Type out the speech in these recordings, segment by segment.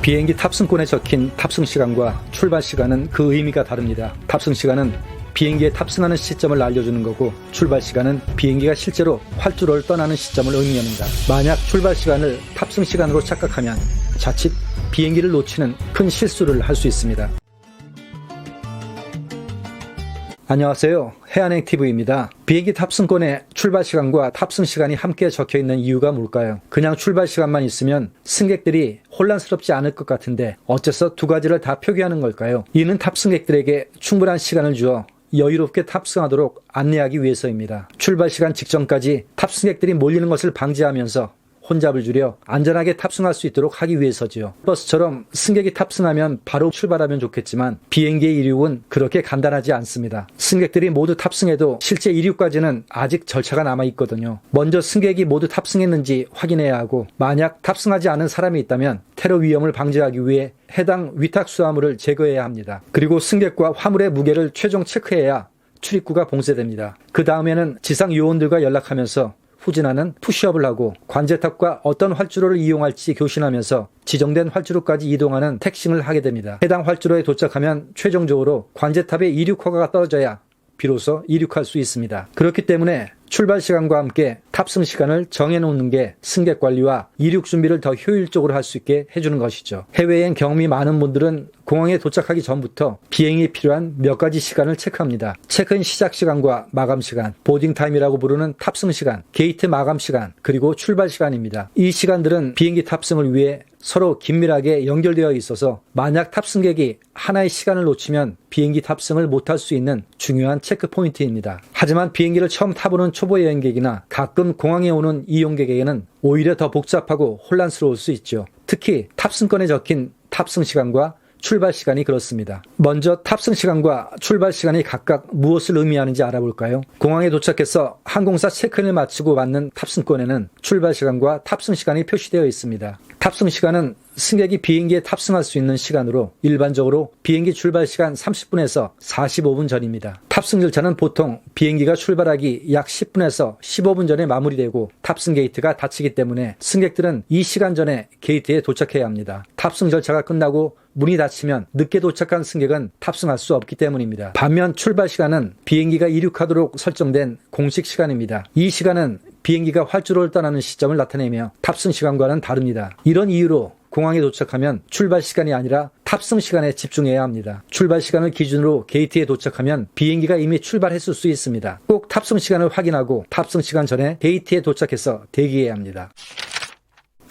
비행기 탑승권에 적힌 탑승 시간과 출발 시간은 그 의미가 다릅니다. 탑승 시간은 비행기에 탑승하는 시점을 알려주는 거고, 출발 시간은 비행기가 실제로 활주로를 떠나는 시점을 의미합니다. 만약 출발 시간을 탑승 시간으로 착각하면 자칫 비행기를 놓치는 큰 실수를 할 수 있습니다. 안녕하세요. 해안행TV입니다. 비행기 탑승권에 출발 시간과 탑승 시간이 함께 적혀 있는 이유가 뭘까요? 그냥 출발 시간만 있으면 승객들이 혼란스럽지 않을 것 같은데 어째서 두 가지를 다 표기하는 걸까요? 이는 탑승객들에게 충분한 시간을 주어 여유롭게 탑승하도록 안내하기 위해서입니다. 출발 시간 직전까지 탑승객들이 몰리는 것을 방지하면서 혼잡을 줄여 안전하게 탑승할 수 있도록 하기 위해서지요. 버스처럼 승객이 탑승하면 바로 출발하면 좋겠지만 비행기의 이륙은 그렇게 간단하지 않습니다. 승객들이 모두 탑승해도 실제 이륙까지는 아직 절차가 남아있거든요. 먼저 승객이 모두 탑승했는지 확인해야 하고, 만약 탑승하지 않은 사람이 있다면 테러 위험을 방지하기 위해 해당 위탁 수화물을 제거해야 합니다. 그리고 승객과 화물의 무게를 최종 체크해야 출입구가 봉쇄됩니다. 그 다음에는 지상 요원들과 연락하면서 후진하는 푸시업을 하고, 관제탑과 어떤 활주로를 이용할지 교신하면서 지정된 활주로까지 이동하는 택싱을 하게 됩니다. 해당 활주로에 도착하면 최종적으로 관제탑의 이륙 허가가 떨어져야 비로소 이륙할 수 있습니다. 그렇기 때문에 출발 시간과 함께 탑승 시간을 정해놓는 게 승객 관리와 이륙 준비를 더 효율적으로 할 수 있게 해주는 것이죠. 해외여행 경험이 많은 분들은 공항에 도착하기 전부터 비행이 필요한 몇 가지 시간을 체크합니다. 체크인 시작 시간과 마감 시간, 보딩 타임이라고 부르는 탑승 시간, 게이트 마감 시간, 그리고 출발 시간입니다. 이 시간들은 비행기 탑승을 위해 서로 긴밀하게 연결되어 있어서 만약 탑승객이 하나의 시간을 놓치면 비행기 탑승을 못할 수 있는 중요한 체크 포인트입니다. 하지만 비행기를 처음 타보는 초보 여행객이나 가끔 공항에 오는 이용객에게는 오히려 더 복잡하고 혼란스러울 수 있죠. 특히 탑승권에 적힌 탑승 시간과 출발 시간이 그렇습니다. 먼저 탑승 시간과 출발 시간이 각각 무엇을 의미하는지 알아볼까요? 공항에 도착해서 항공사 체크인을 마치고 받는 탑승권에는 출발 시간과 탑승 시간이 표시되어 있습니다. 탑승 시간은 승객이 비행기에 탑승할 수 있는 시간으로 일반적으로 비행기 출발 시간 30분에서 45분 전입니다. 탑승 절차는 보통 비행기가 출발하기 약 10분에서 15분 전에 마무리되고 탑승 게이트가 닫히기 때문에 승객들은 이 시간 전에 게이트에 도착해야 합니다. 탑승 절차가 끝나고 문이 닫히면 늦게 도착한 승객은 탑승할 수 없기 때문입니다. 반면 출발 시간은 비행기가 이륙하도록 설정된 공식 시간입니다. 이 시간은 비행기가 활주로를 떠나는 시점을 나타내며 탑승 시간과는 다릅니다. 이런 이유로 공항에 도착하면 출발 시간이 아니라 탑승 시간에 집중해야 합니다. 출발 시간을 기준으로 게이트에 도착하면 비행기가 이미 출발했을 수 있습니다. 꼭 탑승 시간을 확인하고 탑승 시간 전에 게이트에 도착해서 대기해야 합니다.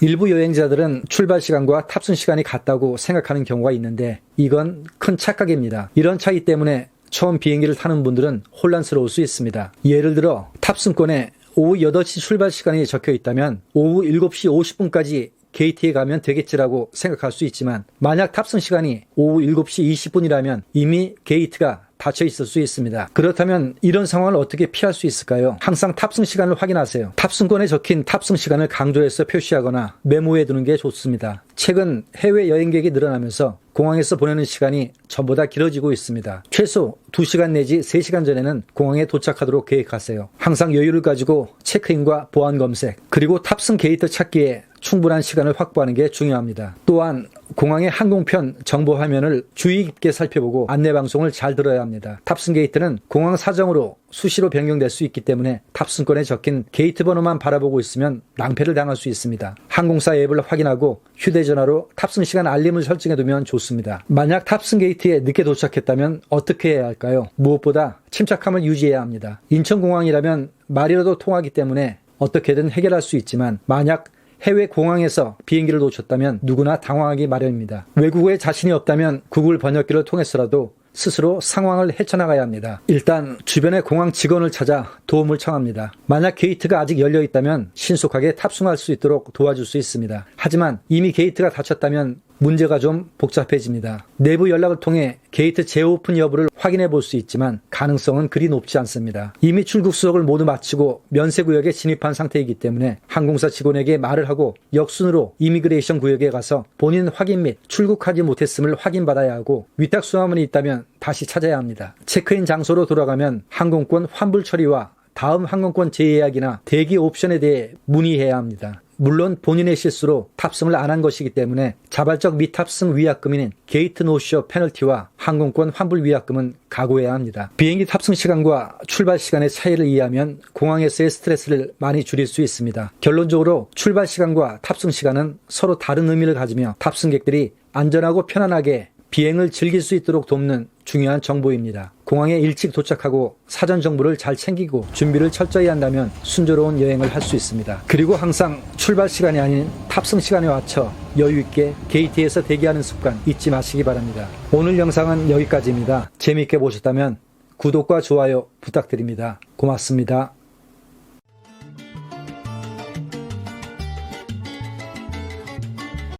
일부 여행자들은 출발 시간과 탑승 시간이 같다고 생각하는 경우가 있는데 이건 큰 착각입니다. 이런 차이 때문에 처음 비행기를 타는 분들은 혼란스러울 수 있습니다. 예를 들어 탑승권에 오후 8시 출발 시간이 적혀 있다면 오후 7시 50분까지 게이트에 가면 되겠지라고 생각할 수 있지만, 만약 탑승 시간이 오후 7시 20분이라면 이미 게이트가 닫혀 있을 수 있습니다. 그렇다면 이런 상황을 어떻게 피할 수 있을까요? 항상 탑승 시간을 확인하세요. 탑승권에 적힌 탑승 시간을 강조해서 표시하거나 메모해 두는 게 좋습니다. 최근 해외 여행객이 늘어나면서 공항에서 보내는 시간이 전보다 길어지고 있습니다. 최소 2시간 내지 3시간 전에는 공항에 도착하도록 계획하세요. 항상 여유를 가지고 체크인과 보안 검색, 그리고 탑승 게이트 찾기에 충분한 시간을 확보하는 게 중요합니다. 또한 공항의 항공편 정보 화면을 주의 깊게 살펴보고 안내방송을 잘 들어야 합니다. 탑승 게이트는 공항 사정으로 수시로 변경될 수 있기 때문에 탑승권에 적힌 게이트 번호만 바라보고 있으면 낭패를 당할 수 있습니다. 항공사 앱을 확인하고 휴대전화로 탑승 시간 알림을 설정해두면 좋습니다. 만약 탑승 게이트에 늦게 도착했다면 어떻게 해야 할까요? 무엇보다 침착함을 유지해야 합니다. 인천공항이라면 말이라도 통하기 때문에 어떻게든 해결할 수 있지만, 만약 해외 공항에서 비행기를 놓쳤다면 누구나 당황하기 마련입니다. 외국어에 자신이 없다면 구글 번역기를 통해서라도 스스로 상황을 헤쳐나가야 합니다. 일단 주변의 공항 직원을 찾아 도움을 청합니다. 만약 게이트가 아직 열려 있다면 신속하게 탑승할 수 있도록 도와줄 수 있습니다. 하지만 이미 게이트가 닫혔다면 문제가 좀 복잡해집니다. 내부 연락을 통해 게이트 재오픈 여부를 확인해 볼 수 있지만 가능성은 그리 높지 않습니다. 이미 출국 수속을 모두 마치고 면세구역에 진입한 상태이기 때문에 항공사 직원에게 말을 하고 역순으로 이미그레이션 구역에 가서 본인 확인 및 출국하지 못했음을 확인받아야 하고, 위탁 수화물이 있다면 다시 찾아야 합니다. 체크인 장소로 돌아가면 항공권 환불 처리와 다음 항공권 재예약이나 대기 옵션에 대해 문의해야 합니다. 물론 본인의 실수로 탑승을 안 한 것이기 때문에 자발적 미탑승 위약금인 게이트 노쇼 페널티와 항공권 환불 위약금은 각오해야 합니다. 비행기 탑승 시간과 출발 시간의 차이를 이해하면 공항에서의 스트레스를 많이 줄일 수 있습니다. 결론적으로 출발 시간과 탑승 시간은 서로 다른 의미를 가지며 탑승객들이 안전하고 편안하게 비행을 즐길 수 있도록 돕는 중요한 정보입니다. 공항에 일찍 도착하고 사전 정보를 잘 챙기고 준비를 철저히 한다면 순조로운 여행을 할 수 있습니다. 그리고 항상 출발 시간이 아닌 탑승 시간에 맞춰 여유 있게 게이트에서 대기하는 습관 잊지 마시기 바랍니다. 오늘 영상은 여기까지입니다. 재미있게 보셨다면 구독과 좋아요 부탁드립니다. 고맙습니다.